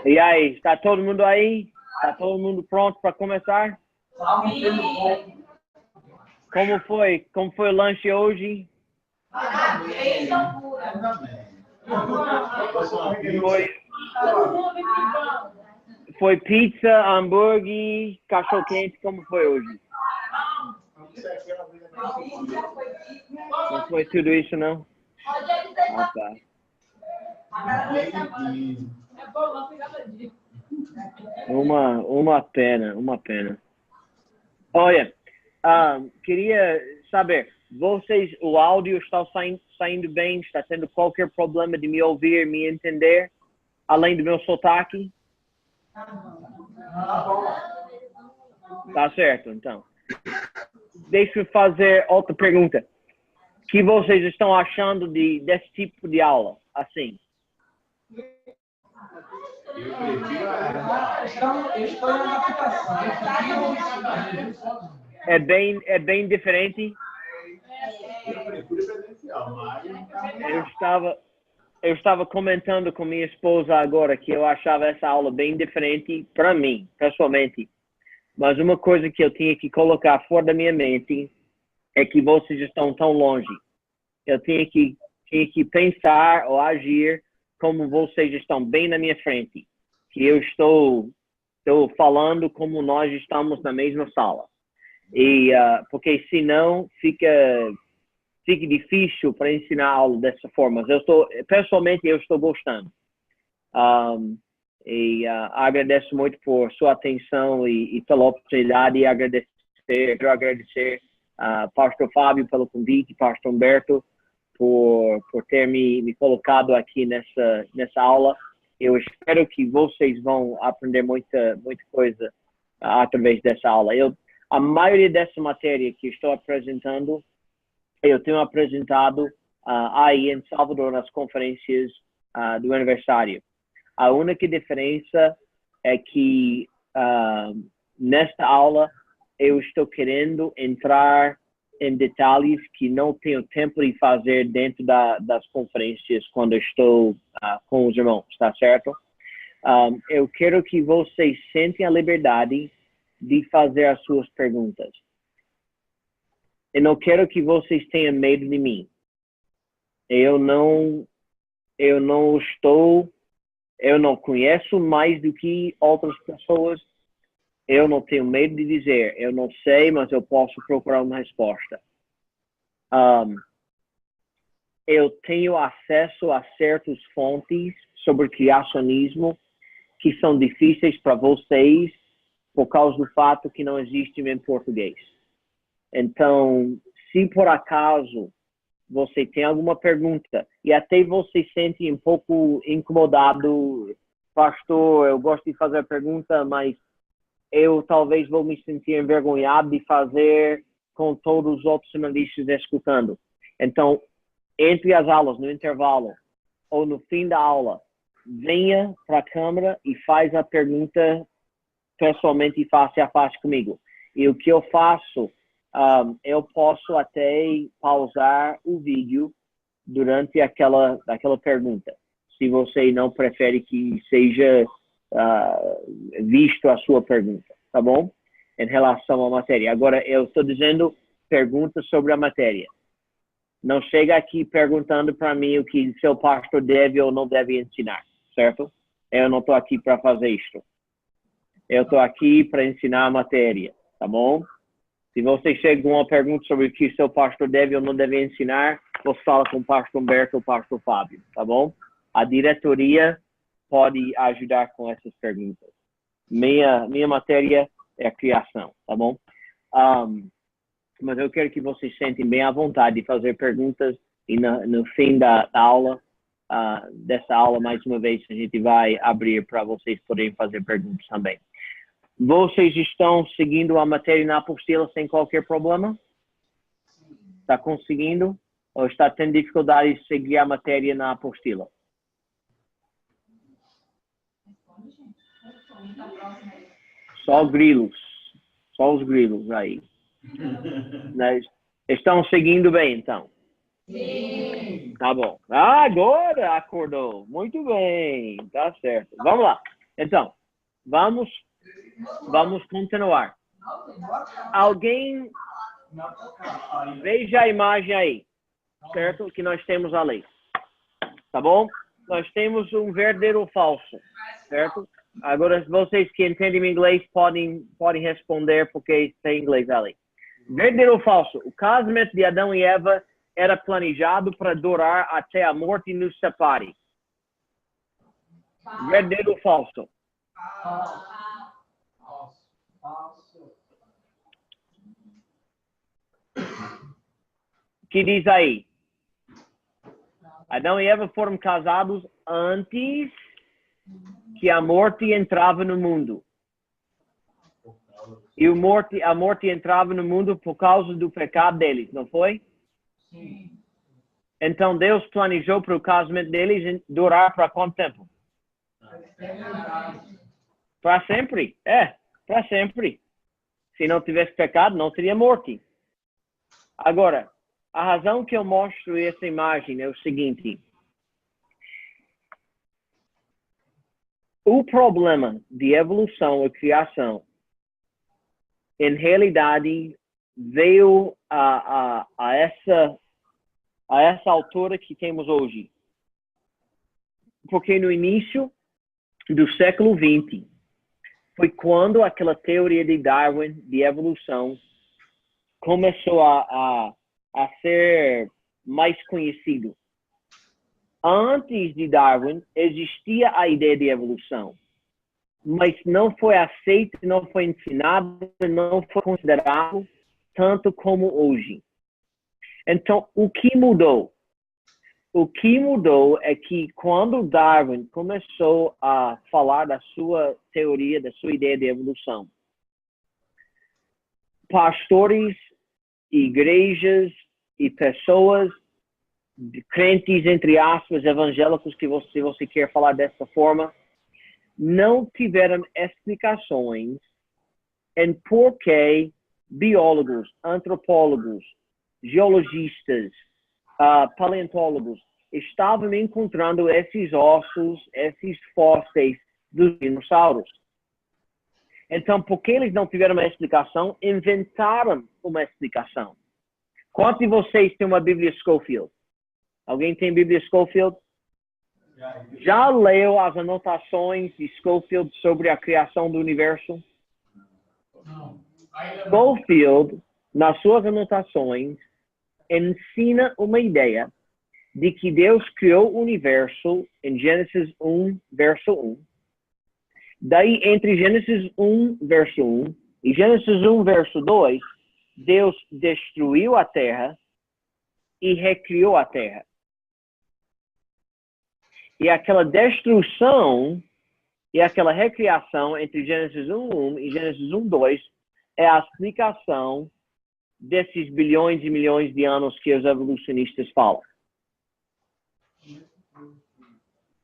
E aí, está todo mundo aí? Está todo mundo pronto para começar? Como foi? Como foi o lanche hoje? Foi pizza, hambúrguer, cachorro-quente, como foi hoje? Não foi tudo isso, não? Ah, tá. Uma pena, uma pena. Olha, queria saber, o áudio está saindo bem? Está tendo qualquer problema de me ouvir, me entender, além do meu sotaque? Tá certo, então. Deixa eu fazer outra pergunta. O que vocês estão achando desse tipo de aula, assim? É bem diferente. Eu estava comentando com minha esposa agora que eu achava essa aula bem diferente para mim, pessoalmente. Mas uma coisa que eu tinha que colocar fora da minha mente é que vocês estão tão longe. Eu tinha que pensar ou agir como vocês estão bem na minha frente. Que eu estou falando como nós estamos na mesma sala. E porque senão fica difícil para ensinar aula dessa forma. Mas pessoalmente eu estou gostando. Agradeço muito por sua atenção e pela oportunidade e agradecer Pastor Fábio pelo convite, Pastor Humberto por ter me colocado aqui nessa aula. Eu espero que vocês vão aprender muita coisa através dessa aula. A maioria dessa matéria que estou apresentando, eu tenho apresentado aí em Salvador nas conferências do aniversário. A única diferença é que nesta aula eu estou querendo entrar em detalhes que não tenho tempo de fazer dentro das conferências quando estou com os irmãos, tá certo? Eu quero que vocês sentem a liberdade de fazer as suas perguntas. Eu não quero que vocês tenham medo de mim. Eu não conheço mais do que outras pessoas. Eu não tenho medo de dizer, eu não sei, mas eu posso procurar uma resposta. Eu tenho acesso a certas fontes sobre criacionismo que são difíceis para vocês por causa do fato que não existem em português. Então, se por acaso você tem alguma pergunta e até você se sente um pouco incomodado, pastor, eu gosto de fazer a pergunta, mas eu talvez vou me sentir envergonhado de fazer com todos os outros jornalistas escutando. Então, entre as aulas, no intervalo, ou no fim da aula, venha para a câmera e faz a pergunta pessoalmente face a face comigo. E o que eu faço, eu posso até pausar o vídeo durante aquela pergunta, se você não prefere que seja visto a sua pergunta, tá bom? Em relação à matéria. Agora, eu estou dizendo perguntas sobre a matéria. Não chega aqui perguntando para mim o que seu pastor deve ou não deve ensinar, certo? Eu não estou aqui para fazer isto. Eu estou aqui para ensinar a matéria, tá bom? Se você chega com uma pergunta sobre o que seu pastor deve ou não deve ensinar, você fala com o pastor Humberto ou o pastor Fábio, tá bom? A diretoria pode ajudar com essas perguntas. Minha matéria é a criação, tá bom? Mas eu quero que vocês sentem bem à vontade de fazer perguntas e no fim da aula, dessa aula, mais uma vez, a gente vai abrir para vocês poderem fazer perguntas também. Vocês estão seguindo a matéria na apostila sem qualquer problema? Está conseguindo? Ou está tendo dificuldade de seguir a matéria na apostila? Só grilos. Só os grilos aí. Estão seguindo bem, então? Sim. Tá bom. Agora acordou. Muito bem. Tá certo. Vamos lá. Então, vamos continuar. Alguém veja a imagem aí, certo? Que nós temos a lei. Tá bom? Nós temos um verdadeiro ou falso, certo? Agora, vocês que entendem inglês podem responder porque tem inglês ali. Verdadeiro ou falso? O casamento de Adão e Eva era planejado para durar até a morte nos separe. Verdadeiro ou falso? O que diz aí? Adão e Eva foram casados antes que a morte entrava no mundo. E a morte entrava no mundo por causa do pecado deles, não foi? Sim. Então Deus planejou para o casamento deles durar para quanto tempo? Para sempre. Para sempre. Se não tivesse pecado, não teria morte. Agora, a razão que eu mostro essa imagem é o seguinte. O problema de evolução e criação, em realidade, veio a essa altura que temos hoje. Porque no início do século XX, foi quando aquela teoria de Darwin, de evolução, começou a ser mais conhecido. Antes de Darwin, existia a ideia de evolução, mas não foi aceito, não foi ensinado, não foi considerado tanto como hoje. Então, o que mudou? O que mudou é que quando Darwin começou a falar da sua teoria, da sua ideia de evolução, pastores, igrejas e pessoas, crentes, entre aspas, evangélicos, que você quer falar dessa forma, não tiveram explicações em por que biólogos, antropólogos, geologistas, paleontólogos estavam encontrando esses ossos, esses fósseis dos dinossauros. Então, porque eles não tiveram uma explicação, inventaram uma explicação. Quantos de vocês têm uma Bíblia Scofield? Alguém tem Bíblia Scofield? Já leu as anotações de Scofield sobre a criação do universo? Não. Scofield, nas suas anotações, ensina uma ideia de que Deus criou o universo em Gênesis 1, verso 1. Daí, entre Gênesis 1, verso 1 e Gênesis 1, verso 2, Deus destruiu a terra e recriou a terra. E aquela destruição e aquela recriação entre Gênesis 1:1 e Gênesis 1:2 é a explicação desses bilhões e milhões de anos que os evolucionistas falam.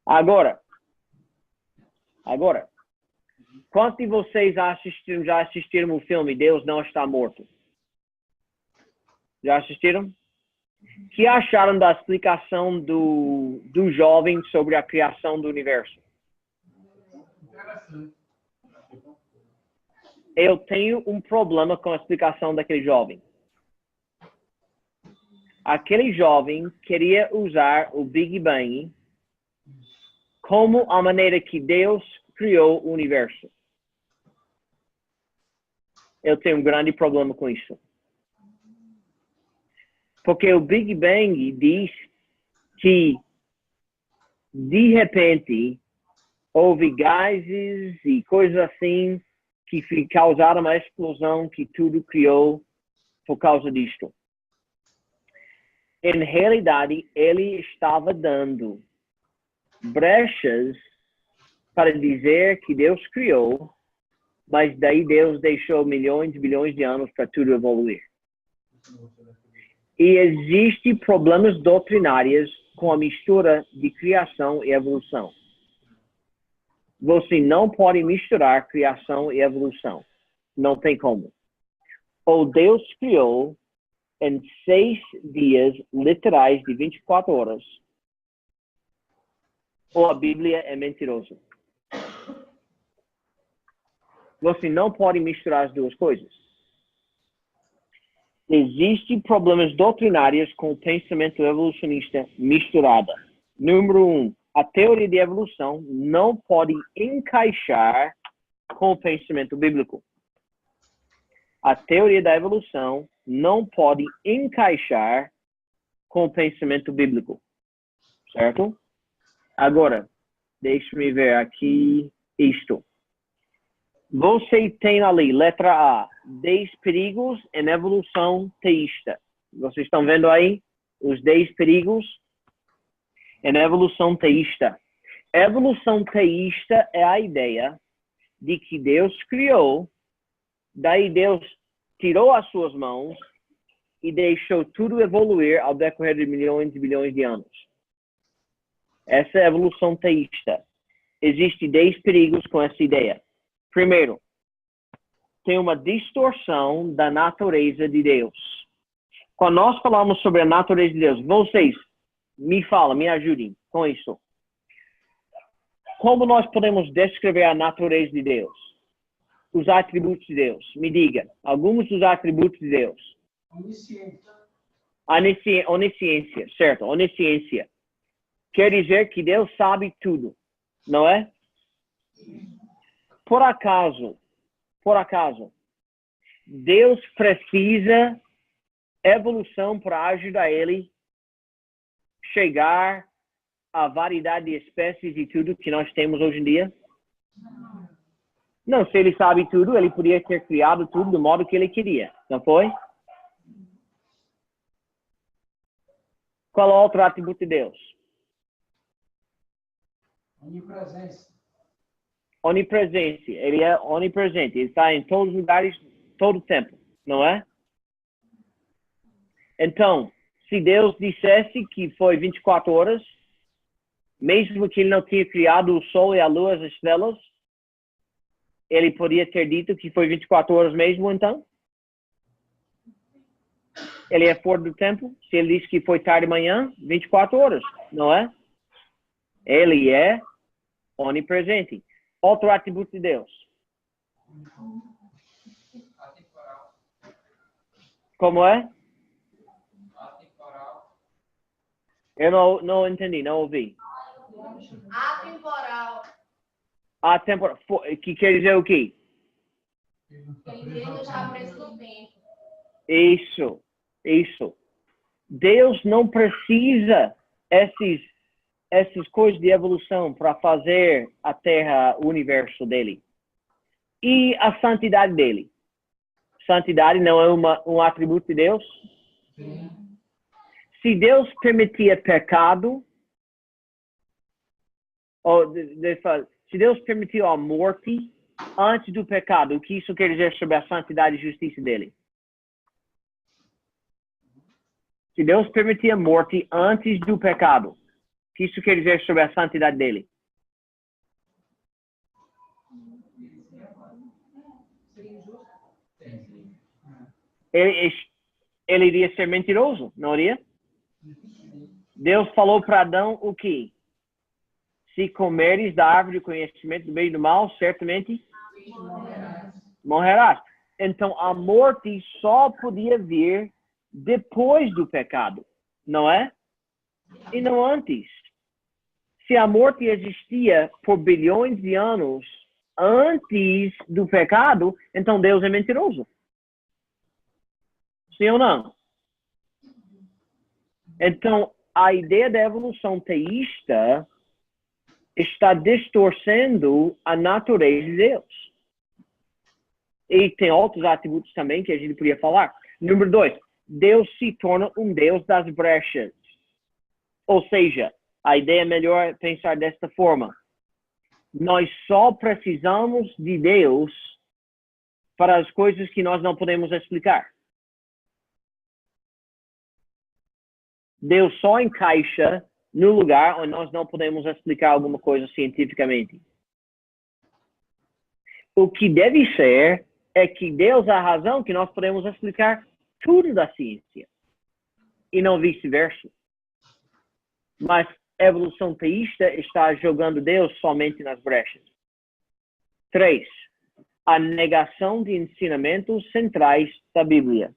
Agora, quantos de vocês já assistiram o filme Deus Não Está Morto? Já assistiram? O que acharam da explicação do jovem sobre a criação do universo? Interessante. Eu tenho um problema com a explicação daquele jovem. Aquele jovem queria usar o Big Bang como a maneira que Deus criou o universo. Eu tenho um grande problema com isso. Porque o Big Bang diz que, de repente, houve gases e coisas assim que causaram uma explosão que tudo criou por causa disto. Em realidade, ele estava dando brechas para dizer que Deus criou, mas daí Deus deixou milhões e bilhões de anos para tudo evoluir. E existem problemas doutrinários com a mistura de criação e evolução. Você não pode misturar criação e evolução. Não tem como. Ou Deus criou, em 6 dias literais de 24 horas, ou a Bíblia é mentirosa. Você não pode misturar as duas coisas. Existem problemas doutrinários com o pensamento evolucionista misturado. Número 1, a teoria de evolução não pode encaixar com o pensamento bíblico. A teoria da evolução não pode encaixar com o pensamento bíblico. Certo? Agora, deixe-me ver aqui isto. Você tem ali, letra A, 10 perigos em evolução teísta. Vocês estão vendo aí os 10 perigos em evolução teísta. Evolução teísta é a ideia de que Deus criou, daí Deus tirou as suas mãos e deixou tudo evoluir ao decorrer de milhões e bilhões de anos. Essa é a evolução teísta. Existem 10 perigos com essa ideia. Primeiro, tem uma distorção da natureza de Deus. Quando nós falamos sobre a natureza de Deus, vocês me falam, me ajudem com isso. Como nós podemos descrever a natureza de Deus? Os atributos de Deus. Me diga, alguns dos atributos de Deus. Onisciência, certo? Onisciência. Quer dizer que Deus sabe tudo, não é? Por acaso, Deus precisa evolução para ajudar ele chegar à variedade de espécies e tudo que nós temos hoje em dia? Não, se ele sabe tudo, ele podia ter criado tudo do modo que ele queria, não foi? Qual é o outro atributo de Deus? Onipresença. Onipresença. Ele é onipresente. Ele está em todos os lugares, todo o tempo, não é? Então, se Deus dissesse que foi 24 horas, mesmo que ele não tinha criado o sol e a lua, as estrelas, ele poderia ter dito que foi 24 horas mesmo, então? Ele é fora do tempo? Se ele disse que foi tarde de manhã, 24 horas, não é? Ele é onipresente. Outro atributo de Deus. Atemporal. Como é? Atemporal. Eu não entendi, não ouvi. Atemporal. Atemporal. Que quer dizer o quê? Ele não está preso no tempo. Isso. Deus não precisa essas coisas de evolução para fazer a Terra, o universo dele. E a santidade dele. Santidade não é um atributo de Deus? Sim. Se Deus permitia pecado, se Deus permitiu a morte antes do pecado, o que isso quer dizer sobre a santidade e justiça dele? Se Deus permitia a morte antes do pecado, o que isso quer dizer sobre a santidade dele? Ele iria ser mentiroso, não iria? Deus falou para Adão o quê? Se comeres da árvore do conhecimento do bem e do mal, certamente morrerás. Então, a morte só podia vir depois do pecado, não é? E não antes. Se a morte existia por bilhões de anos antes do pecado, então Deus é mentiroso. Sim ou não? Então, a ideia da evolução teísta está distorcendo a natureza de Deus. E tem outros atributos também que a gente podia falar. Número 2, Deus se torna um Deus das brechas. Ou seja, a ideia é melhor pensar desta forma. Nós só precisamos de Deus para as coisas que nós não podemos explicar. Deus só encaixa no lugar onde nós não podemos explicar alguma coisa cientificamente. O que deve ser é que Deus é a razão que nós podemos explicar tudo da ciência. e não vice-versa. Mas a evolução teísta está jogando Deus somente nas brechas. 3. A negação de ensinamentos centrais da Bíblia.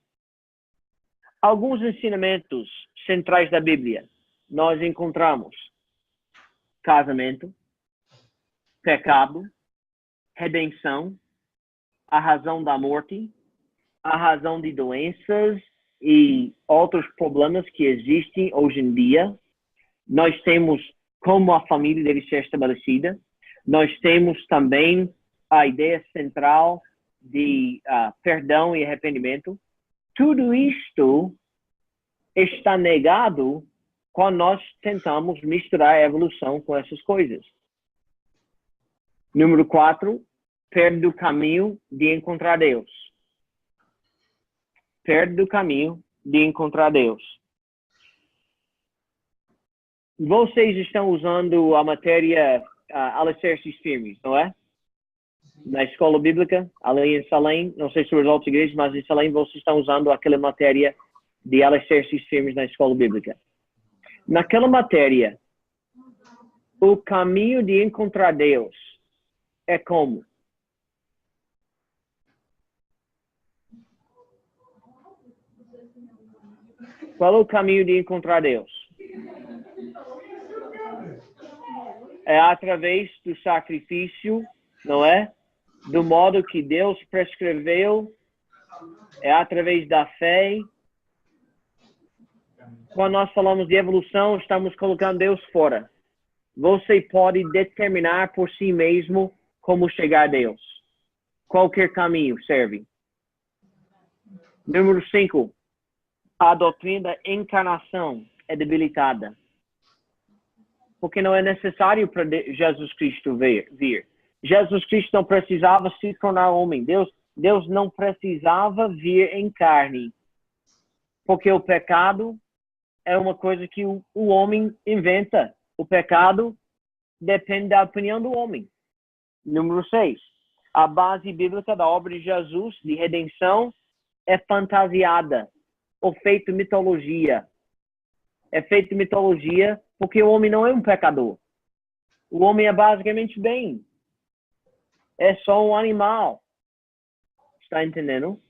Alguns ensinamentos centrais da Bíblia nós encontramos casamento, pecado, redenção, a razão da morte, a razão de doenças e outros problemas que existem hoje em dia. Nós temos como a família deve ser estabelecida. Nós temos também a ideia central de perdão e arrependimento. Tudo isto está negado quando nós tentamos misturar a evolução com essas coisas. Número 4, perde o caminho de encontrar Deus. Perde o caminho de encontrar Deus. Vocês estão usando a matéria alicerces firmes, não é? Na escola bíblica, ali em Salem, não sei se os outros igrejas, mas em Salem vocês estão usando aquela matéria de alicerces firmes na escola bíblica. Naquela matéria, o caminho de encontrar Deus é como? Qual é o caminho de encontrar Deus? É através do sacrifício, não é? Do modo que Deus prescreveu, é através da fé. Quando nós falamos de evolução, estamos colocando Deus fora. Você pode determinar por si mesmo como chegar a Deus. Qualquer caminho serve. Número 5. A doutrina da encarnação é debilitada. Porque não é necessário para Jesus Cristo vir. Jesus Cristo não precisava se tornar homem. Deus não precisava vir em carne. Porque o pecado é uma coisa que o homem inventa. O pecado depende da opinião do homem. Número 6. A base bíblica da obra de Jesus, de redenção, é fantasiada. Ou feito mitologia. É feito mitologia porque o homem não é um pecador. O homem é basicamente bem. É só um animal. Está entendendo?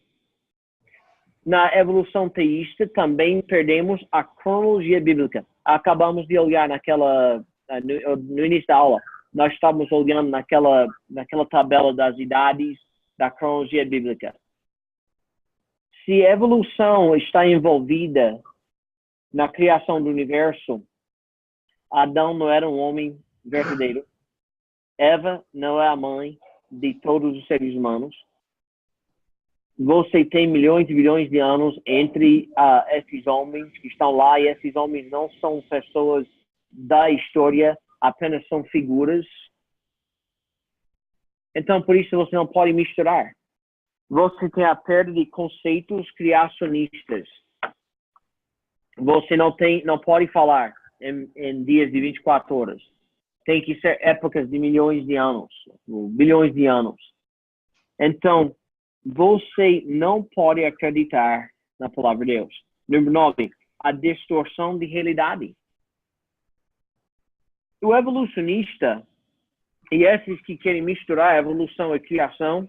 Na evolução teísta também perdemos a cronologia bíblica. Acabamos de olhar no início da aula. Nós estávamos olhando naquela tabela das idades da cronologia bíblica. Se a evolução está envolvida na criação do universo, Adão não era um homem verdadeiro. Eva não é a mãe de todos os seres humanos. Você tem milhões e bilhões de anos entre esses homens que estão lá, e esses homens não são pessoas da história, apenas são figuras. Então, por isso, você não pode misturar. Você tem a perda de conceitos criacionistas. Você não pode falar em dias de 24 horas. Tem que ser épocas de milhões de anos, bilhões de anos. Então, você não pode acreditar na palavra de Deus. Número 9, a distorção de realidade. O evolucionista e esses que querem misturar evolução e criação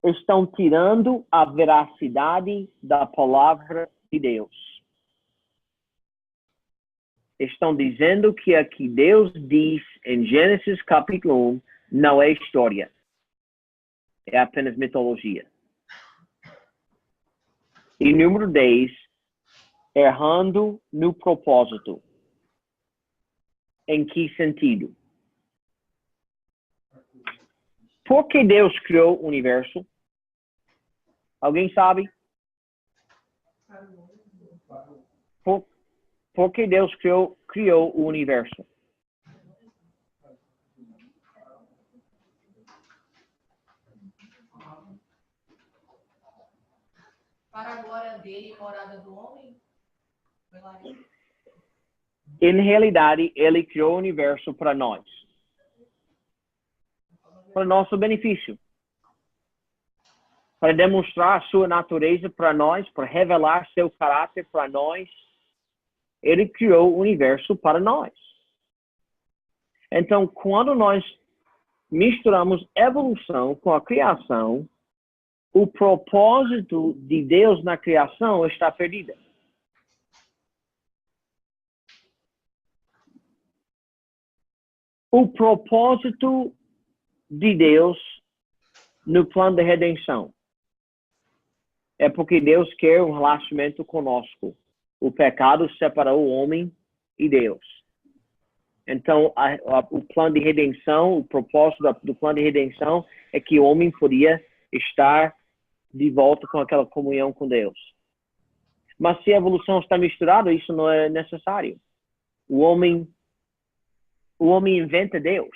estão tirando a veracidade da palavra de Deus. Estão dizendo que o que Deus diz em Gênesis capítulo 1 não é história. É apenas mitologia. E número 10, errando no propósito. Em que sentido? Por que Deus criou o universo? Alguém sabe? Por que Deus criou o universo? Para a glória dele, morada do homem? Em realidade, ele criou o universo para nós. Para nosso benefício. para demonstrar a sua natureza para nós, para revelar seu caráter para nós. Ele criou o universo para nós. Então, quando nós misturamos evolução com a criação, o propósito de Deus na criação está perdido. O propósito de Deus no plano de redenção é porque Deus quer um relacionamento conosco. O pecado separou o homem e Deus. Então, o plano de redenção, o propósito do plano de redenção é que o homem podia estar de volta com aquela comunhão com Deus. Mas se a evolução está misturada, isso não é necessário. O homem inventa Deus,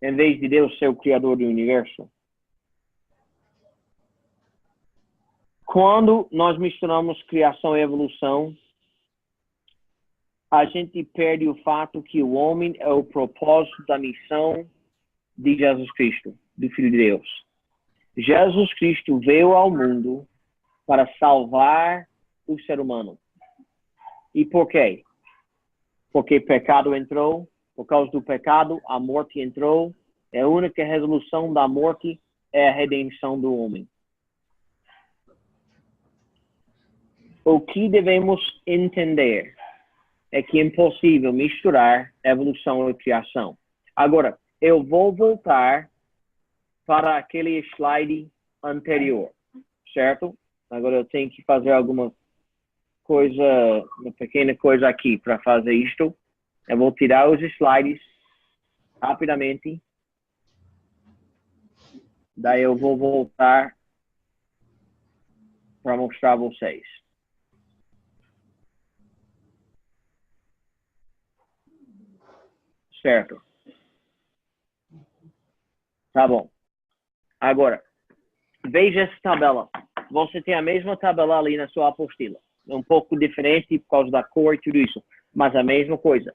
em vez de Deus ser o criador do universo. Quando nós misturamos criação e evolução, a gente perde o fato que o homem é o propósito da missão de Jesus Cristo, do Filho de Deus. Jesus Cristo veio ao mundo para salvar o ser humano. E por quê? Porque pecado entrou, por causa do pecado, a morte entrou. A única resolução da morte é a redenção do homem. O que devemos entender é que é impossível misturar evolução e criação. Agora, eu vou voltar para aquele slide anterior, certo? Agora eu tenho que fazer alguma coisa, uma pequena coisa aqui para fazer isto. Eu vou tirar os slides rapidamente. Daí eu vou voltar para mostrar a vocês. Certo. Tá bom. Agora, veja essa tabela. Você tem a mesma tabela ali na sua apostila. É um pouco diferente por causa da cor e tudo isso, mas a mesma coisa.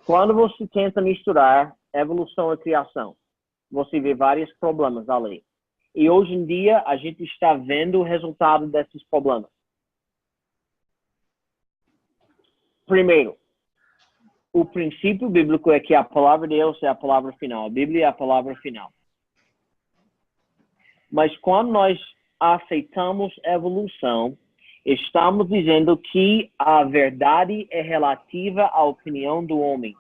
Quando você tenta misturar evolução e criação, você vê vários problemas ali. E hoje em dia, a gente está vendo o resultado desses problemas. Primeiro, o princípio bíblico é que a palavra de Deus é a palavra final. A Bíblia é a palavra final. Mas quando nós aceitamos evolução, estamos dizendo que a verdade é relativa à opinião do homem.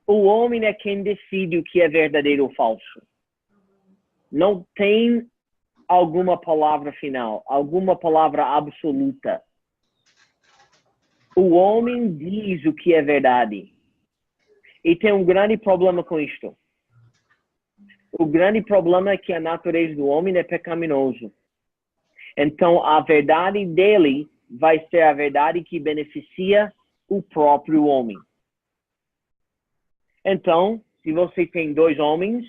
O homem é quem decide o que é verdadeiro ou falso. Não tem alguma palavra final, alguma palavra absoluta. O homem diz o que é verdade. E tem um grande problema com isto. O grande problema é que a natureza do homem é pecaminoso. Então, a verdade dele vai ser a verdade que beneficia o próprio homem. Então, se você tem dois homens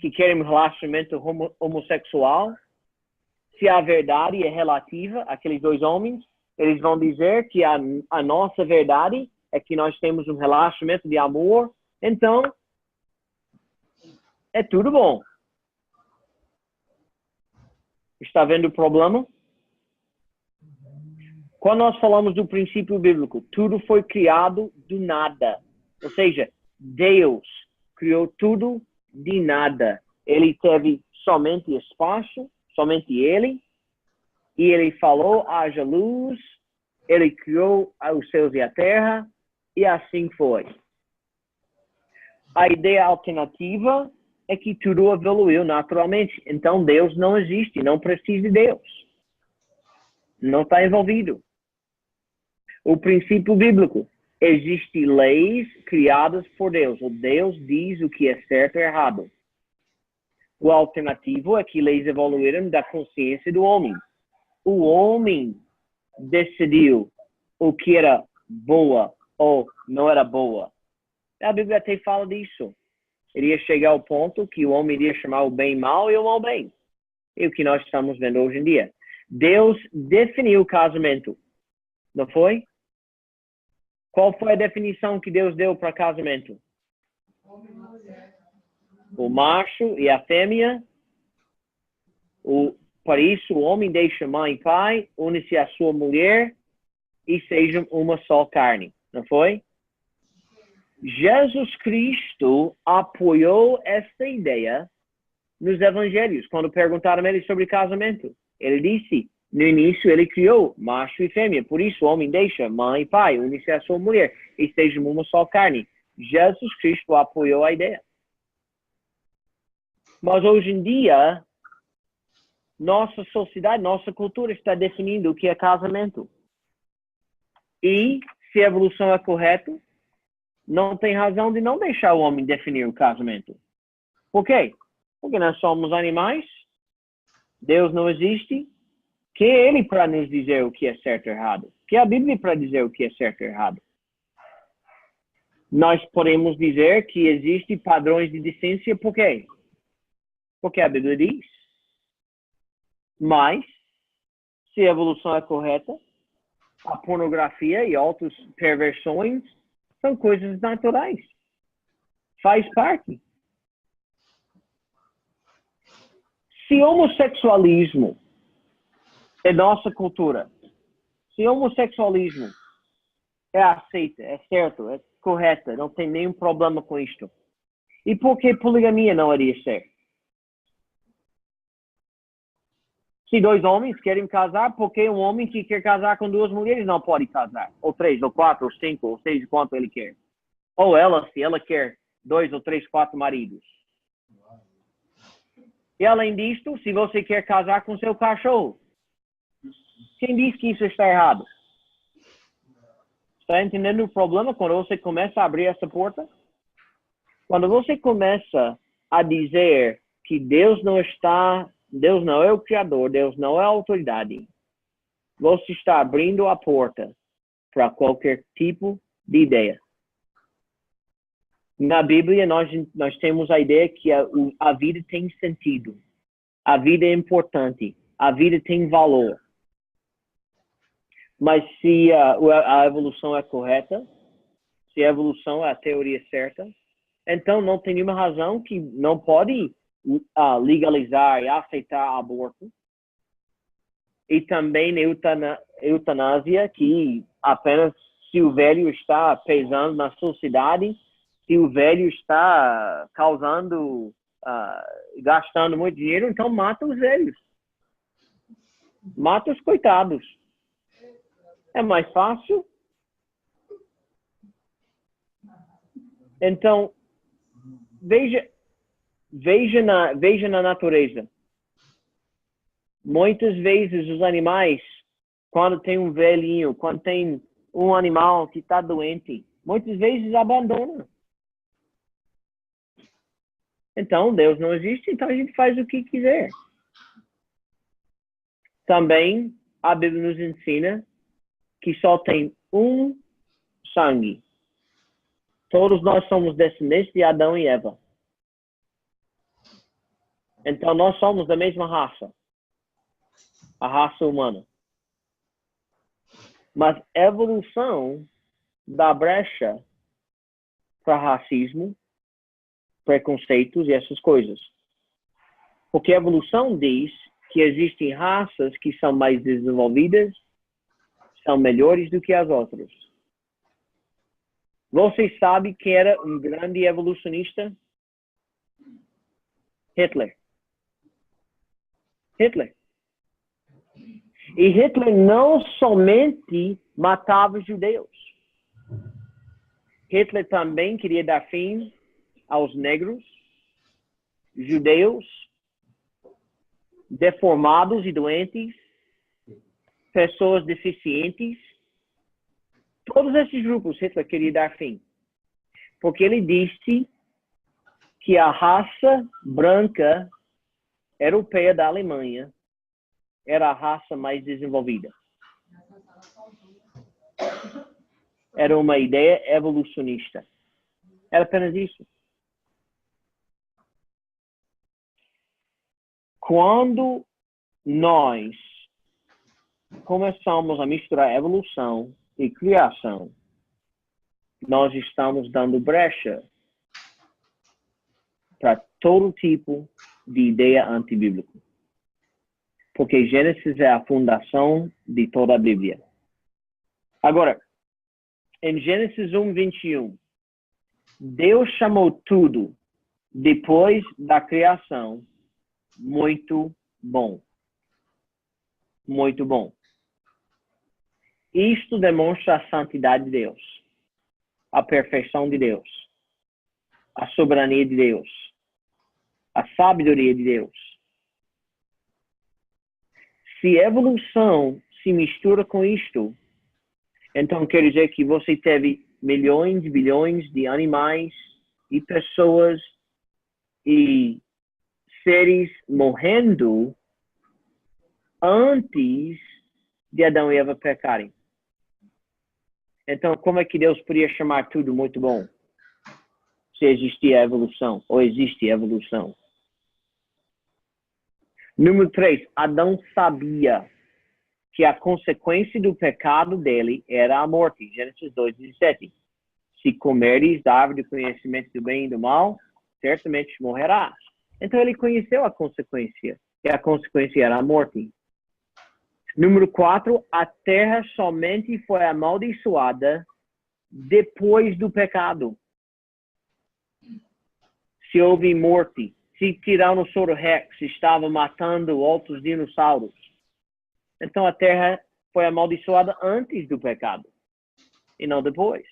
que querem um relacionamento homossexual, se a verdade é relativa àqueles dois homens, eles vão dizer que a nossa verdade é que nós temos um relacionamento de amor, então é tudo bom. Está vendo o problema? Quando nós falamos do princípio bíblico, tudo foi criado do nada. Ou seja, Deus criou tudo de nada. Ele teve somente espaço, somente ele. E ele falou, haja luz, ele criou os céus e a terra, e assim foi. A ideia alternativa é que tudo evoluiu naturalmente. Então Deus não existe, não precisa de Deus. Não está envolvido. O princípio bíblico, existem leis criadas por Deus. O Deus diz o que é certo e errado. O alternativo é que leis evoluíram da consciência do homem. O homem decidiu o que era boa ou não era boa. A Bíblia até fala disso. Iria chegar ao ponto que o homem iria chamar o bem mal e o mal bem. É o que nós estamos vendo hoje em dia. Deus definiu o casamento. Não foi? Qual foi a definição que Deus deu para casamento? O macho e a fêmea. Para isso, o homem deixa mãe e pai, une-se à sua mulher e sejam uma só carne. Não foi? Jesus Cristo apoiou essa ideia nos evangelhos, quando perguntaram a ele sobre casamento. Ele disse, no início ele criou macho e fêmea, por isso o homem deixa mãe e pai, une-se à sua mulher e sejam uma só carne. Jesus Cristo apoiou a ideia. Mas hoje em dia, nossa sociedade, nossa cultura está definindo o que é casamento. E, se a evolução é correta, não tem razão de não deixar o homem definir o casamento. Por quê? Porque nós somos animais, Deus não existe. Quem é Ele para nos dizer o que é certo e errado? Que é a Bíblia para dizer o que é certo e errado? Nós podemos dizer que existem padrões de decência, por quê? Porque a Bíblia diz. Mas, se a evolução é correta, a pornografia e outras perversões são coisas naturais. Faz parte. Se homossexualismo é nossa cultura, se homossexualismo é aceita, é certo, é correta, não tem nenhum problema com isto, e por que poligamia não iria ser? Se dois homens querem casar, por que um homem que quer casar com duas mulheres não pode casar? Ou três, ou quatro, ou cinco, ou seis, quanto ele quer. Ou ela, se ela quer 2 ou 3, 4 maridos. E além disto, se você quer casar com seu cachorro, quem diz que isso está errado? Está entendendo o problema quando você começa a abrir essa porta? Quando você começa a dizer que Deus não é o Criador, Deus não é a autoridade, você está abrindo a porta para qualquer tipo de ideia. Na Bíblia, nós temos a ideia que a vida tem sentido. A vida é importante. A vida tem valor. Mas se a evolução é correta, se a evolução é a teoria certa, então não tem nenhuma razão que não pode legalizar e aceitar aborto. E também eutanásia, que apenas se o velho está pesando na sociedade, se o velho está gastando muito dinheiro, então mata os velhos. Mata os coitados. É mais fácil. Então, veja na natureza. Muitas vezes os animais, quando tem um velhinho, quando tem um animal que está doente, muitas vezes abandonam. Então, Deus não existe, então a gente faz o que quiser. Também, a Bíblia nos ensina que só tem um sangue. Todos nós somos descendentes de Adão e Eva. Então, nós somos da mesma raça. A raça humana. Mas a evolução dá brecha para racismo, preconceitos e essas coisas. Porque a evolução diz que existem raças que são mais desenvolvidas, são melhores do que as outras. Você sabe que era um grande evolucionista? Hitler. E Hitler não somente matava judeus. Hitler também queria dar fim aos negros, judeus, deformados e doentes, pessoas deficientes. Todos esses grupos Hitler queria dar fim. Porque ele disse que a raça branca europeia da Alemanha era a raça mais desenvolvida. Era uma ideia evolucionista. Era apenas isso. Quando nós começamos a misturar evolução e criação, nós estamos dando brecha para todo tipo de ideia antibíblica. Porque Gênesis é a fundação de toda a Bíblia. Agora, em Gênesis 1:21, Deus chamou tudo, depois da criação, muito bom. Muito bom. Isto demonstra a santidade de Deus, a perfeição de Deus, a soberania de Deus, a sabedoria de Deus. Se evolução se mistura com isto, então quer dizer que você teve milhões, bilhões de animais e pessoas e seres morrendo antes de Adão e Eva pecarem. Então, como é que Deus podia chamar tudo muito bom? Se existia evolução, ou existe evolução. Número 3, Adão sabia que a consequência do pecado dele era a morte. Gênesis 2:17. Se comeres da árvore do conhecimento do bem e do mal, certamente morrerás. Então ele conheceu a consequência, e a consequência era a morte. Número 4, a terra somente foi amaldiçoada depois do pecado. Se houve morte, se Tiranossauro Rex estava matando outros dinossauros, então a terra foi amaldiçoada antes do pecado, e não depois.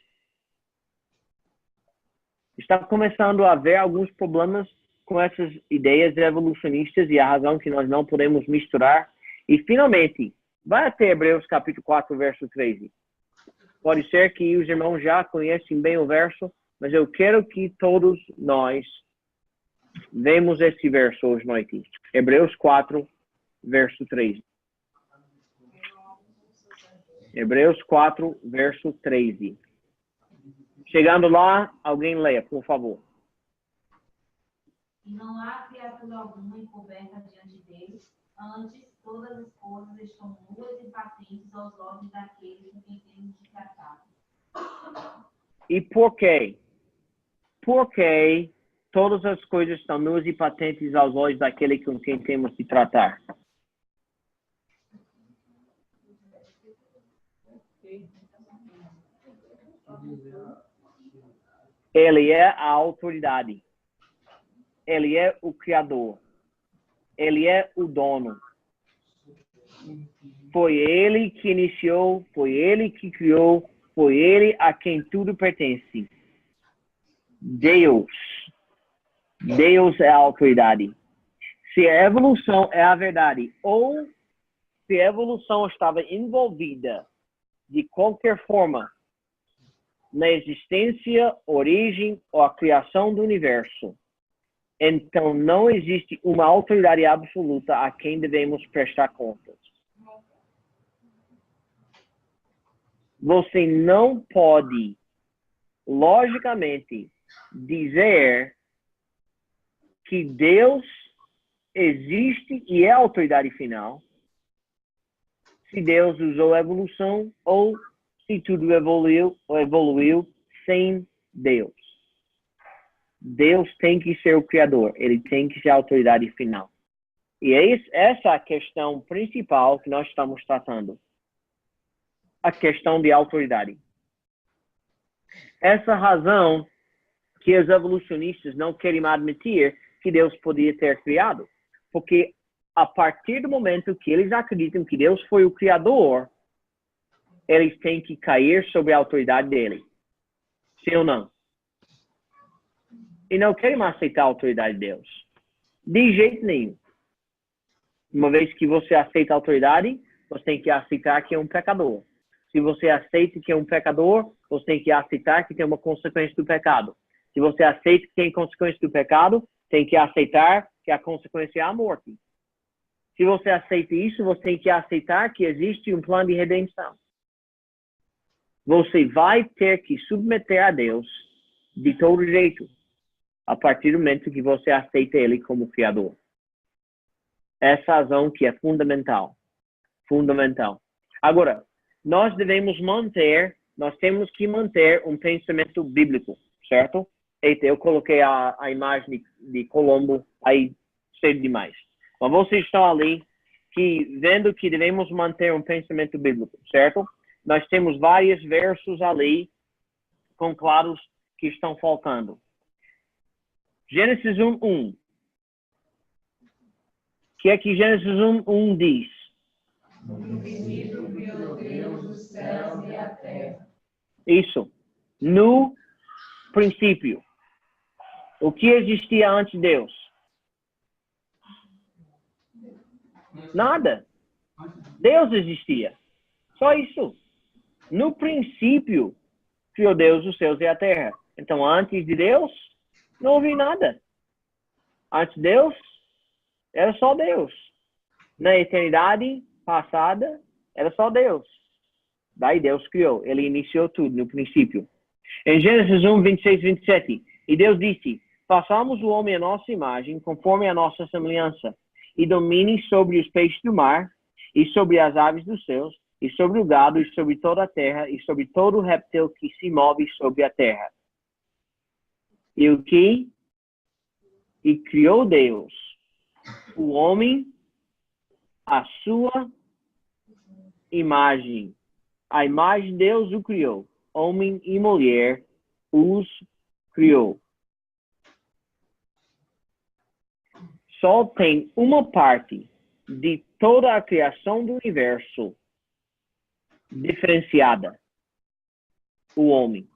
Está começando a haver alguns problemas com essas ideias evolucionistas e a razão que nós não podemos misturar. E, finalmente, vai até Hebreus capítulo 4, verso 13. Pode ser que os irmãos já conhecem bem o verso, mas eu quero que todos nós vemos esse verso hoje noite. Hebreus 4, verso 13. Hebreus 4, verso 13. Chegando lá, alguém leia, por favor. E não há criatura alguma encoberta diante dele, antes todas as coisas estão nuas e patentes aos olhos daqueles com quem temos de tratar. E por quê? Porque todas as coisas estão nuas e patentes aos olhos daquele com quem temos de tratar. Ele é a autoridade. Ele é o Criador. Ele é o dono. Foi ele que iniciou, foi ele que criou, foi ele a quem tudo pertence. Deus. Deus é a autoridade. Se a evolução é a verdade, ou se a evolução estava envolvida de qualquer forma na existência, origem ou a criação do universo, então não existe uma autoridade absoluta a quem devemos prestar contas. Você não pode, logicamente, dizer que Deus existe e é a autoridade final se Deus usou a evolução ou se tudo evoluiu sem Deus. Deus tem que ser o Criador. Ele tem que ser a autoridade final. E essa é a questão principal que nós estamos tratando. A questão de autoridade. Essa razão que os evolucionistas não querem admitir que Deus podia ter criado. Porque a partir do momento que eles acreditam que Deus foi o Criador, eles têm que cair sobre a autoridade dele. Sim ou não? E não querem mais aceitar a autoridade de Deus. De jeito nenhum. Uma vez que você aceita a autoridade, você tem que aceitar que é um pecador. Se você aceita que é um pecador, você tem que aceitar que tem uma consequência do pecado. Se você aceita que tem consequência do pecado, tem que aceitar que a consequência é a morte. Se você aceita isso, você tem que aceitar que existe um plano de redenção. Você vai ter que submeter a Deus de todo jeito, a partir do momento que você aceita Ele como Criador. Essa razão que é fundamental. Fundamental. Agora, nós temos que manter um pensamento bíblico, certo? Eita, eu coloquei a imagem de Colombo aí cedo demais. Mas vocês estão ali vendo que devemos manter um pensamento bíblico, certo? Nós temos vários versos ali com claros que estão faltando. Gênesis 1:1. O que é que Gênesis 1:1 diz? No princípio criou Deus os céus e a terra. Isso. No princípio. O que existia antes de Deus? Nada. Deus existia. Só isso. No princípio, criou Deus os céus e a terra. Então, antes de Deus, não houve nada. Antes de Deus, era só Deus. Na eternidade passada, era só Deus. Daí Deus criou. Ele iniciou tudo no princípio. Em Gênesis 1, 26 e 27, e Deus disse: façamos o homem à nossa imagem, conforme a nossa semelhança, e domine sobre os peixes do mar, e sobre as aves dos céus, e sobre o gado, e sobre toda a terra, e sobre todo réptil que se move sobre a terra. E o que? E criou Deus o homem à sua imagem. A imagem de Deus o criou. Homem e mulher os criou. Só tem uma parte de toda a criação do universo diferenciada. O homem.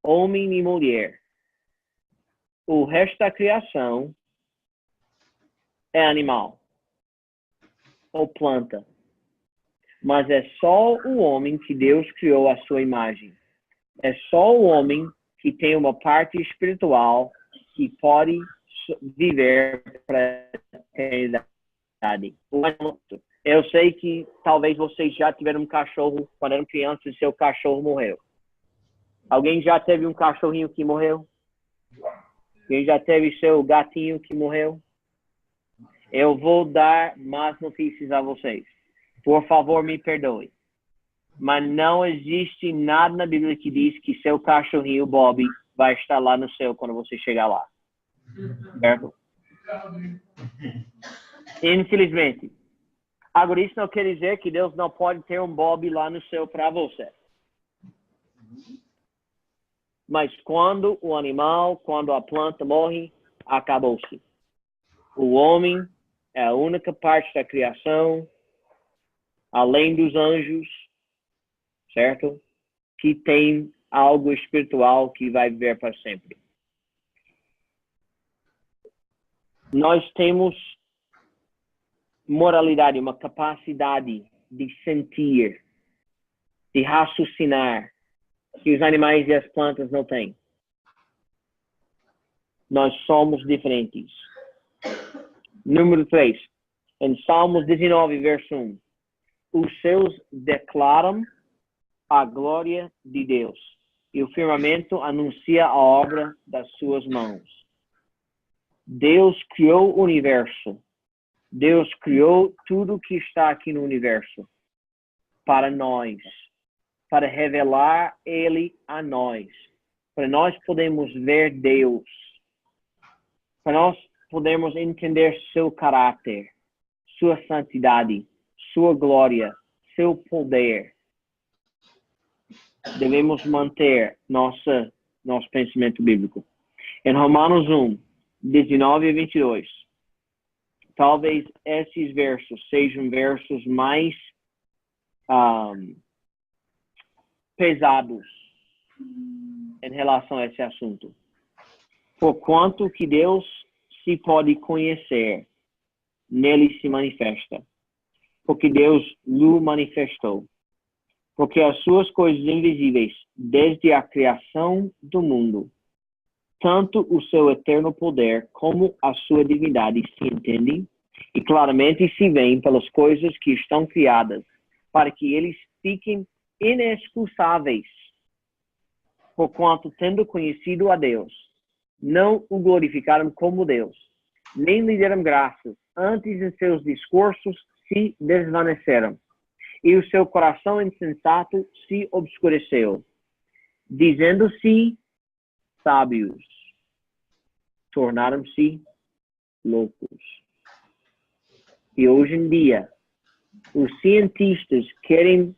Homem e mulher. O resto da criação é animal ou planta. Mas é só o homem que Deus criou à sua imagem. É só o homem que tem uma parte espiritual que pode viver para a eternidade. Eu sei que talvez vocês já tiveram um cachorro quando eram crianças e seu cachorro morreu. Alguém já teve um cachorrinho que morreu? Quem já teve seu gatinho que morreu? Eu vou dar más notícias a vocês. Por favor, me perdoe. Mas não existe nada na Bíblia que diz que seu cachorrinho, Bob, vai estar lá no céu quando você chegar lá. Certo? Infelizmente. Agora, isso não quer dizer que Deus não pode ter um Bob lá no céu para você. Mas quando o animal, quando a planta morre, acabou-se. O homem é a única parte da criação, além dos anjos, certo? Que tem algo espiritual que vai viver para sempre. Nós temos moralidade, uma capacidade de sentir, de raciocinar, que os animais e as plantas não têm. Nós somos diferentes. Número 3. Em Salmos 19, verso 1. Os céus declaram a glória de Deus, e o firmamento anuncia a obra das suas mãos. Deus criou o universo. Deus criou tudo que está aqui no universo para nós, para revelar Ele a nós, para nós podermos ver Deus, para nós podermos entender seu caráter, sua santidade, sua glória, seu poder. Devemos manter nosso pensamento bíblico. Em Romanos 1, 19 e 22, talvez esses versos sejam versos mais pesados em relação a esse assunto. Porquanto que Deus se pode conhecer, nele se manifesta. Porque Deus lhe manifestou. Porque as suas coisas invisíveis, desde a criação do mundo, tanto o seu eterno poder como a sua divindade se entendem e claramente se veem pelas coisas que estão criadas, para que eles fiquem inexcusáveis. Porquanto, tendo conhecido a Deus, não o glorificaram como Deus, nem lhe deram graças, antes em seus discursos se desvaneceram, e o seu coração insensato se obscureceu, dizendo-se sábios tornaram-se loucos. E hoje em dia, os cientistas querem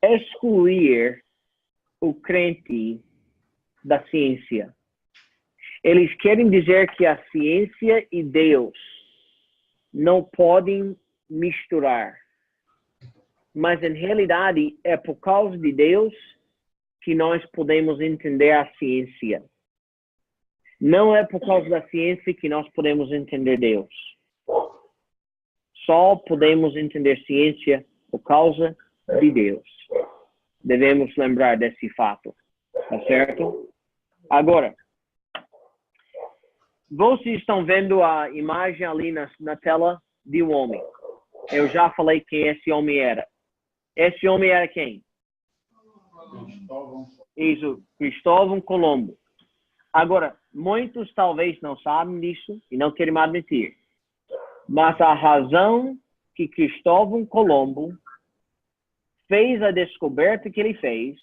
excluir o crente da ciência. Eles querem dizer que a ciência e Deus não podem misturar. Mas, em realidade, é por causa de Deus que nós podemos entender a ciência. Não é por causa da ciência que nós podemos entender Deus. Só podemos entender ciência por causa de Deus. Devemos lembrar desse fato. Tá certo? Agora, vocês estão vendo a imagem ali na tela de um homem. Eu já falei quem esse homem era. Esse homem era quem? Isso, Cristóvão Colombo. Agora, muitos talvez não sabem disso e não querem admitir. Mas a razão que Cristóvão Colombo fez a descoberta que ele fez,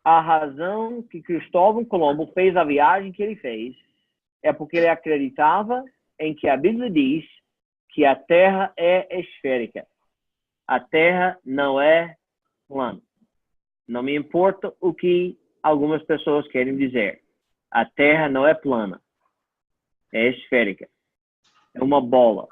a razão que Cristóvão Colombo fez a viagem que ele fez, é porque ele acreditava em que a Bíblia diz que a Terra é esférica. A Terra não é plana. Não me importa o que algumas pessoas querem dizer. A Terra não é plana. É esférica. É uma bola.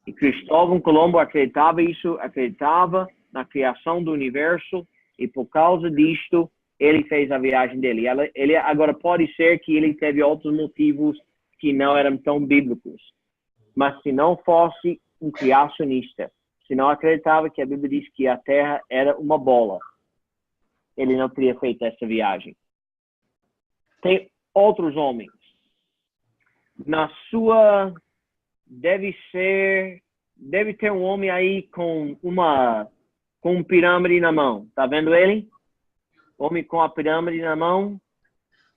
E Cristóvão Colombo acreditava isso, acreditava na criação do universo, e por causa disto, ele fez a viagem dele. Ele agora pode ser que ele teve outros motivos que não eram tão bíblicos. Mas se não fosse um criacionista, se não acreditava que a Bíblia diz que a Terra era uma bola, ele não teria feito essa viagem. Tem outros homens. Na sua... Deve ter um homem aí com um pirâmide na mão. Tá vendo ele? Homem com a pirâmide na mão,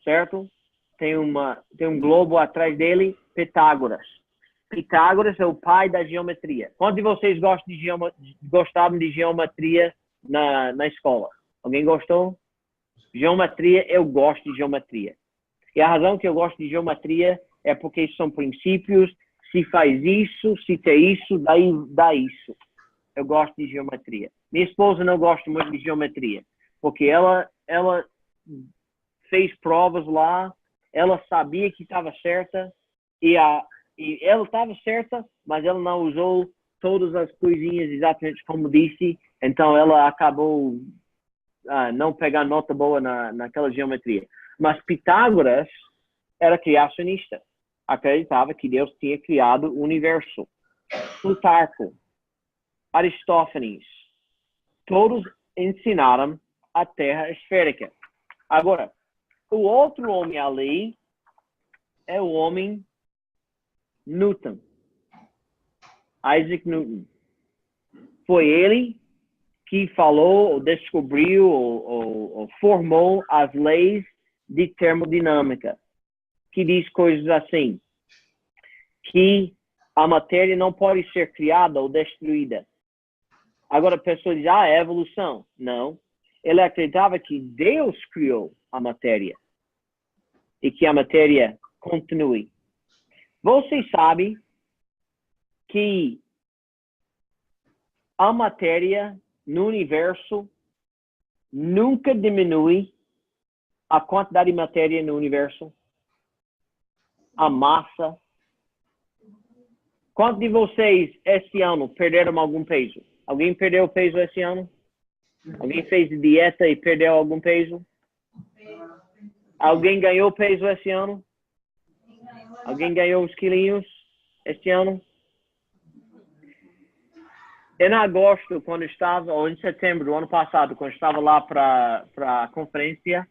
certo? Tem um globo atrás dele, Pitágoras. Pitágoras é o pai da geometria. Quantos de vocês gostavam de geometria na escola? Alguém gostou? Geometria, eu gosto de geometria. E a razão que eu gosto de geometria é porque são princípios. Se faz isso, se tem isso, daí dá isso. Eu gosto de geometria. Minha esposa não gosta muito de geometria, porque ela fez provas lá, ela sabia que estava certa, e ela estava certa, mas ela não usou todas as coisinhas exatamente como disse, então ela acabou não pegando nota boa naquela geometria. Mas Pitágoras era criacionista. Acreditava que Deus tinha criado o universo. Plutarco, Aristófanes, todos ensinaram a Terra esférica. Agora, o outro homem ali é o homem Newton. Isaac Newton. Foi ele que falou, ou descobriu, ou formou as leis de termodinâmica, que diz coisas assim, que a matéria não pode ser criada ou destruída. Agora a pessoa diz, é evolução. Não. Ele acreditava que Deus criou a matéria e que a matéria continue. Vocês sabem que a matéria no universo nunca diminui a quantidade de matéria no universo? A massa. Quantos de vocês esse ano perderam algum peso? Alguém perdeu peso esse ano? Alguém fez dieta e perdeu algum peso? Alguém ganhou peso esse ano? Alguém ganhou uns quilinhos esse ano? Em agosto, quando estava, ou em setembro do ano passado, quando estava lá para a conferência,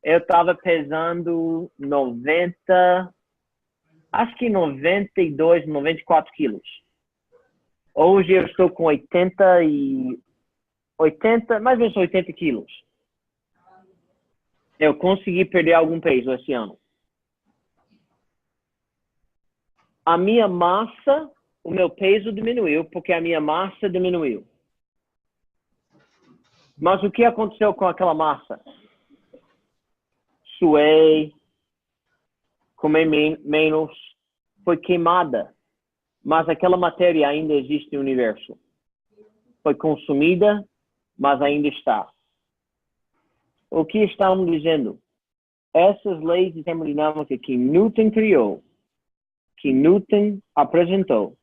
eu estava pesando 92, 94 quilos. Hoje eu estou com 80, mais ou menos 80 quilos. Eu consegui perder algum peso esse ano. A minha massa, o meu peso diminuiu, porque a minha massa diminuiu. Mas o que aconteceu com aquela massa? Suei, comer menos, foi queimada. Mas aquela matéria ainda existe no universo. Foi consumida, mas ainda está. O que estamos dizendo? Essas leis de termodinâmica que Newton criou, que Newton apresentou,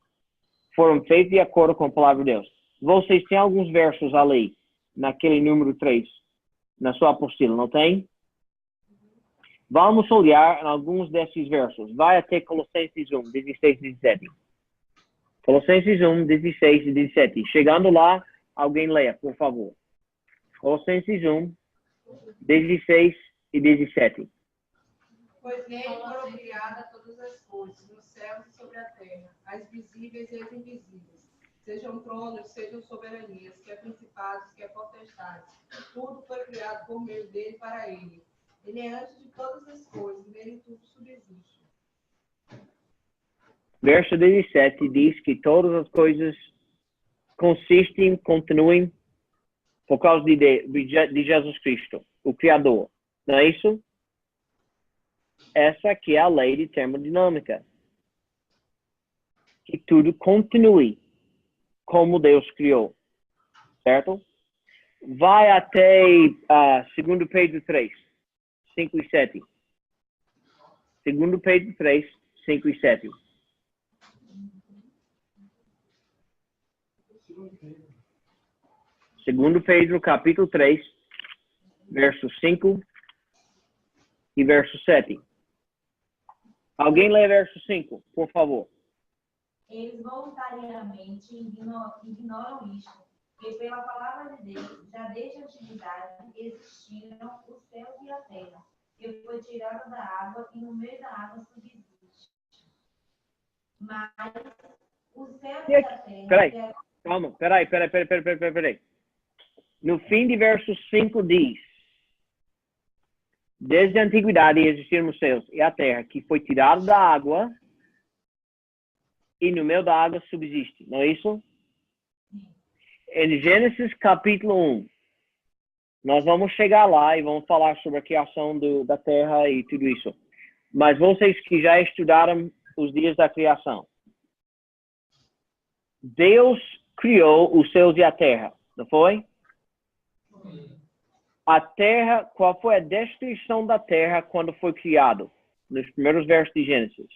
foram feitas de acordo com a palavra de Deus. Vocês têm alguns versos ali, naquele número 3, na sua apostila, não tem? Vamos olhar em alguns desses versos. Vai até Colossenses 1, 16 e 17. Colossenses 1, 16 e 17. Chegando lá, alguém leia, por favor. Colossenses 1, 16 e 17. Pois nele foram criadas todas as coisas, nos céus e sobre a terra, as visíveis e as invisíveis. Sejam tronos, sejam soberanias, quer principados, quer potestades. Tudo foi criado por meio dele e para ele. Ele é antes de todas as coisas, nele tudo subsiste. Verso 17 diz que todas as coisas consistem, continuem por causa de Jesus Cristo, o Criador. Não é isso? Essa aqui é a lei de termodinâmica. Que tudo continue como Deus criou. Certo? Vai até 2 Pedro 3, 5 e 7. 2 Pedro 3, 5 e 7. Segundo Pedro, capítulo 3, verso 5 e verso 7. Alguém lê verso 5, por favor. Eles voluntariamente ignoram isto, que pela palavra de Deus, já desde a antiguidade, existiram os céus e a terra, que foi tirada da água e no meio da água subsiste. Mas os céus e a terra... Peraí, calma, peraí. No fim de verso 5 diz: desde a antiguidade existiram os céus e a terra, que foi tirado da água e no meio da água subsiste. Não é isso? Em Gênesis capítulo 1, nós vamos chegar lá e vamos falar sobre a criação da terra e tudo isso. Mas vocês que já estudaram os dias da criação, Deus criou os céus e a terra, não foi? A terra, qual foi a destruição da terra quando foi criado? Nos primeiros versos de Gênesis.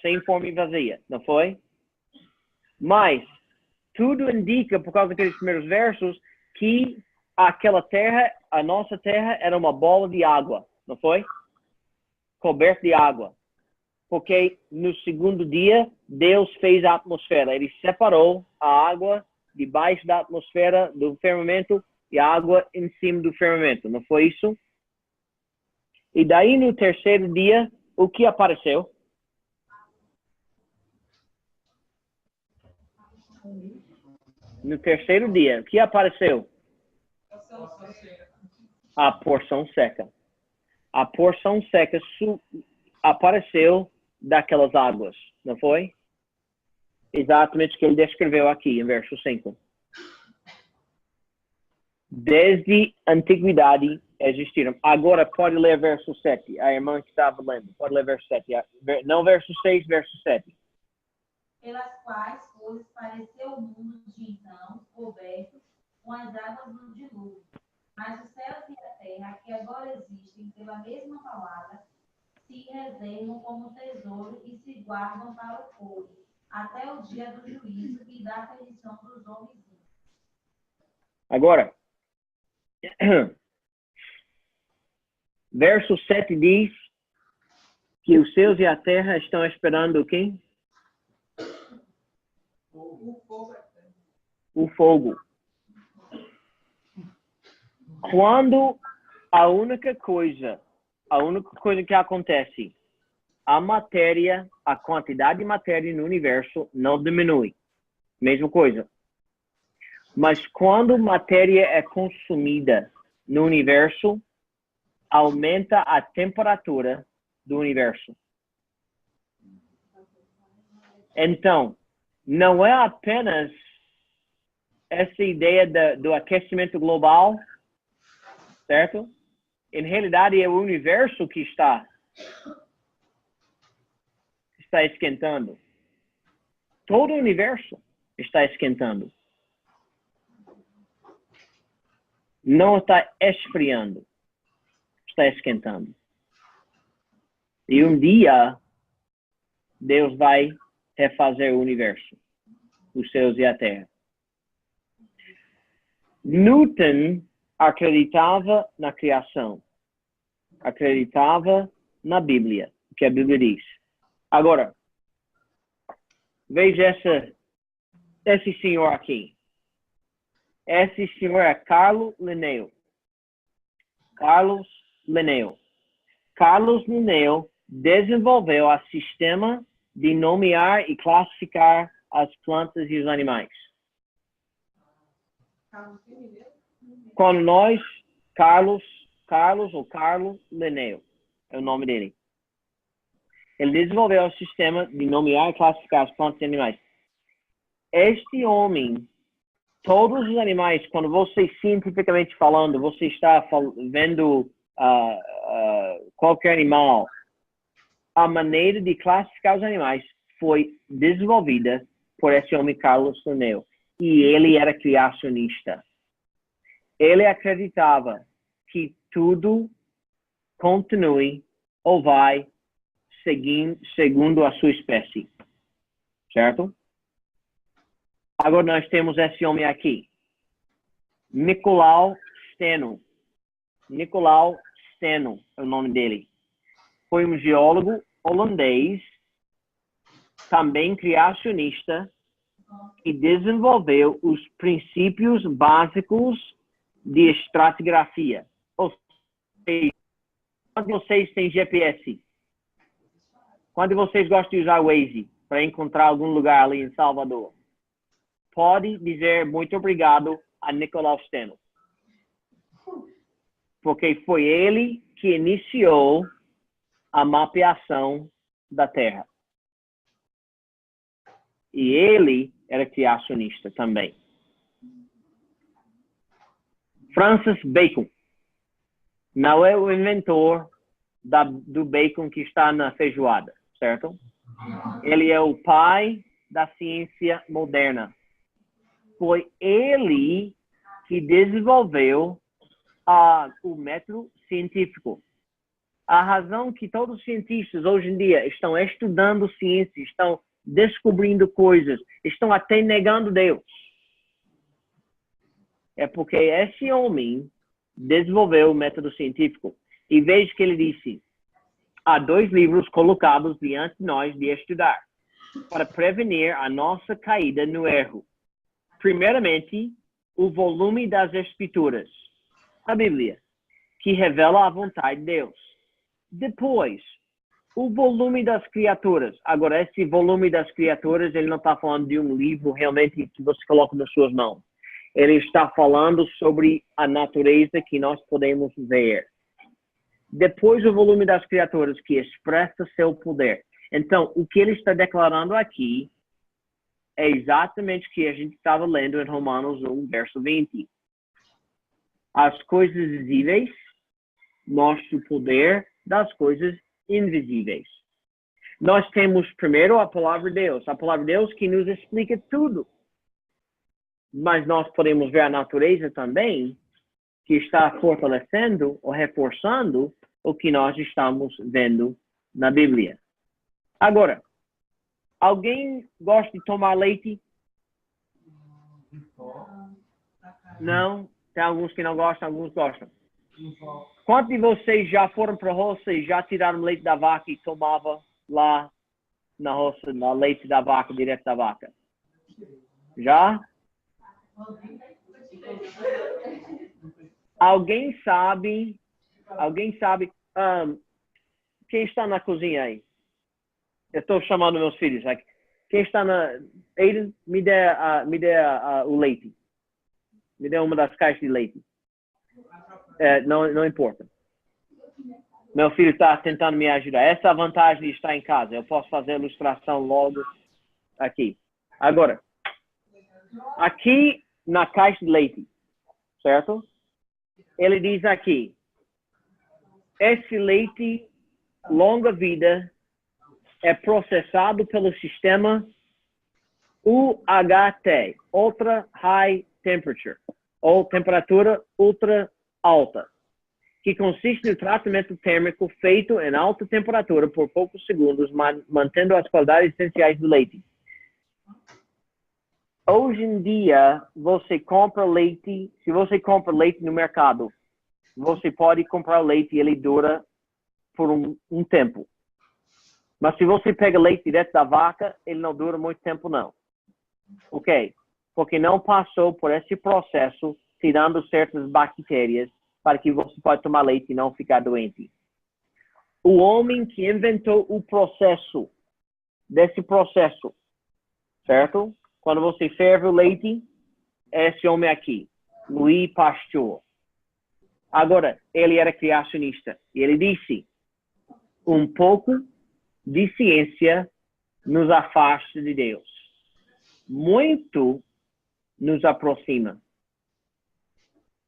Sem forma e vazia, não foi? Mas tudo indica, por causa daqueles primeiros versos, que aquela terra, a nossa terra, era uma bola de água, não foi? Coberta de água. Porque no segundo dia, Deus fez a atmosfera. Ele separou a água debaixo da atmosfera do firmamento e a água em cima do firmamento. Não foi isso? E daí, no terceiro dia, o que apareceu? No terceiro dia, o que apareceu? A porção seca. A porção seca apareceu daquelas águas, não foi? Exatamente o que ele descreveu aqui, em verso 5. Desde a antiguidade existiram. Agora pode ler verso 7. A irmã que estava lendo, pode ler verso 7. Não verso 6, verso 7. Pelas quais coisas pareceu o mundo de então coberto com as águas do dilúvio. Mas os céus e a terra, que agora existem pela mesma palavra, se reservam como tesouro e se guardam para o fogo, até o dia do juízo e da perdição dos homens. Agora, verso 7 diz que os céus e a terra estão esperando o quê? O fogo. Quando a única coisa que acontece, a matéria, a quantidade de matéria no universo não diminui. Mesma coisa. Mas quando matéria é consumida no universo, aumenta a temperatura do universo. Então, não é apenas essa ideia do aquecimento global, certo? Em realidade, é o universo que está esquentando. Todo o universo está esquentando. Não está esfriando. Está esquentando. E um dia, Deus vai refazer o universo, os céus e a terra. Newton acreditava na criação. Acreditava na Bíblia, o que a Bíblia diz. Agora, veja esse senhor aqui. Esse senhor é Carlos Linneo. Carlos Linneo. Carlos Linneo desenvolveu o sistema de nomear e classificar as plantas e os animais. Quando nós, Carlos Linneo, é o nome dele. Ele desenvolveu o sistema de nomear e classificar as plantas e animais. Este homem, todos os animais, quando você, cientificamente falando, você está vendo qualquer animal, a maneira de classificar os animais foi desenvolvida por esse homem, Carlos Linneo. E ele era criacionista. Ele acreditava que tudo continue ou vai segundo a sua espécie. Certo? Agora nós temos esse homem aqui. Nicolaas Steno. Nicolaas Steno é o nome dele. Foi um geólogo holandês, também criacionista, que desenvolveu os princípios básicos de estratigrafia. Ou seja, quando vocês têm GPS, quando vocês gostam de usar Waze para encontrar algum lugar ali em Salvador, pode dizer muito obrigado a Nicolaas Steno. Porque foi ele que iniciou a mapeação da Terra. E ele era criacionista também. Francis Bacon não é o inventor do bacon que está na feijoada, certo? Ele é o pai da ciência moderna. Foi ele que desenvolveu o método científico. A razão que todos os cientistas hoje em dia estão estudando ciência, estão descobrindo coisas, estão até negando Deus, é porque esse homem desenvolveu o método científico. E veja que ele disse: há 2 livros colocados diante de nós de estudar para prevenir a nossa caída no erro. Primeiramente, o volume das Escrituras, a Bíblia, que revela a vontade de Deus. Depois, o volume das criaturas. Agora, esse volume das criaturas, ele não está falando de um livro realmente que você coloca nas suas mãos. Ele está falando sobre a natureza que nós podemos ver. Depois, o volume das criaturas que expressa seu poder. Então, o que ele está declarando aqui é exatamente o que a gente estava lendo em Romanos 1, verso 20. As coisas visíveis mostram o poder das coisas invisíveis. Nós temos primeiro a palavra de Deus. A palavra de Deus que nos explica tudo. Mas nós podemos ver a natureza também, que está fortalecendo ou reforçando o que nós estamos vendo na Bíblia. Agora, alguém gosta de tomar leite? Não? Tem alguns que não gostam, alguns gostam. Quantos de vocês já foram para a roça e já tiraram leite da vaca e tomavam lá na roça, no leite da vaca, direto da vaca? Já? Alguém sabe, quem está na cozinha aí? Eu estou chamando meus filhos aqui. Quem está na... Aiden, me dê o leite. Me dê uma das caixas de leite. Não importa. Meu filho está tentando me ajudar. Essa é a vantagem de estar em casa. Eu posso fazer a ilustração logo aqui. Agora, aqui na caixa de leite, certo? Ele diz aqui, esse leite longa vida é processado pelo sistema UHT, Ultra High Temperature, ou temperatura ultra alta, que consiste no tratamento térmico feito em alta temperatura por poucos segundos, mantendo as qualidades essenciais do leite. Hoje em dia, você compra leite, se você compra leite no mercado, você pode comprar leite e ele dura por um tempo. Mas se você pega leite direto da vaca, ele não dura muito tempo, não. Ok? Porque não passou por esse processo, tirando certas bactérias, para que você pode tomar leite e não ficar doente. O homem que inventou o processo, desse processo, certo? Quando você ferve o leite, é esse homem aqui, Louis Pasteur. Agora, ele era criacionista. E ele disse, um pouco de ciência nos afasta de Deus. Muito nos aproxima.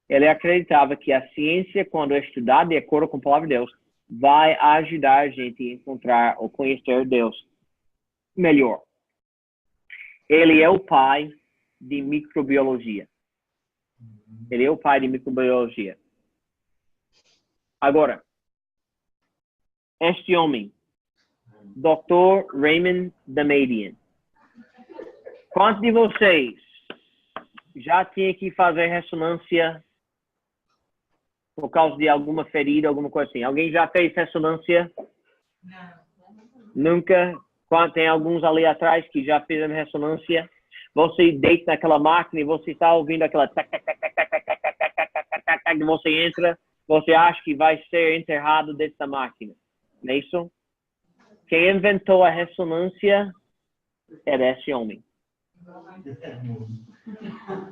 Ele acreditava que a ciência, quando é estudada de acordo com a palavra de Deus, vai ajudar a gente a encontrar ou conhecer Deus melhor. Ele é o pai de microbiologia. Ele é o pai de microbiologia. Agora, este homem, Dr. Raymond Damadian. Quantos de vocês já tinha que fazer ressonância por causa de alguma ferida, alguma coisa assim? Alguém já fez ressonância? Não. Nunca? Tem alguns ali atrás que já fizeram ressonância. Você deita naquela máquina e você está ouvindo aquela tac, tac, tac, tac, tac, tac, tac, tac, tac, tac, tac, tac, você entra, você acha que vai ser enterrado dentro da máquina. Não é isso? Quem inventou a ressonância era esse homem.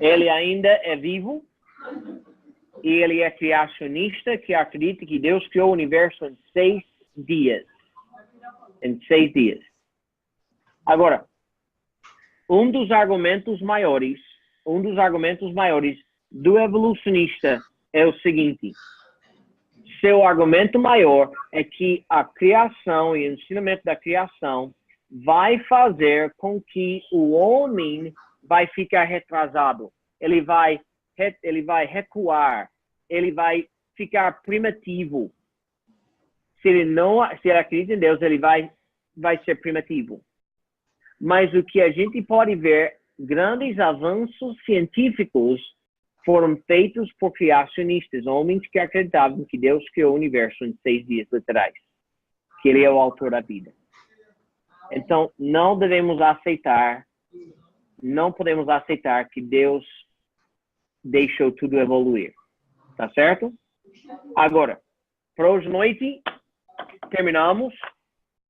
Ele ainda é vivo e ele é criacionista que acredita que Deus criou o universo em 6 dias. Em 6 dias. Agora, um dos argumentos maiores do evolucionista é o seguinte. Seu argumento maior é que a criação e o ensinamento da criação vai fazer com que o homem vai ficar retrasado. Ele vai recuar. Ele vai ficar primitivo. Se ele acredita em Deus, ele vai ser primitivo. Mas o que a gente pode ver, grandes avanços científicos foram feitos por criacionistas, homens que acreditavam que Deus criou o universo em 6 dias literais, que Ele é o autor da vida. Então, não podemos aceitar que Deus deixou tudo evoluir. Tá certo? Agora, para hoje à noite, terminamos.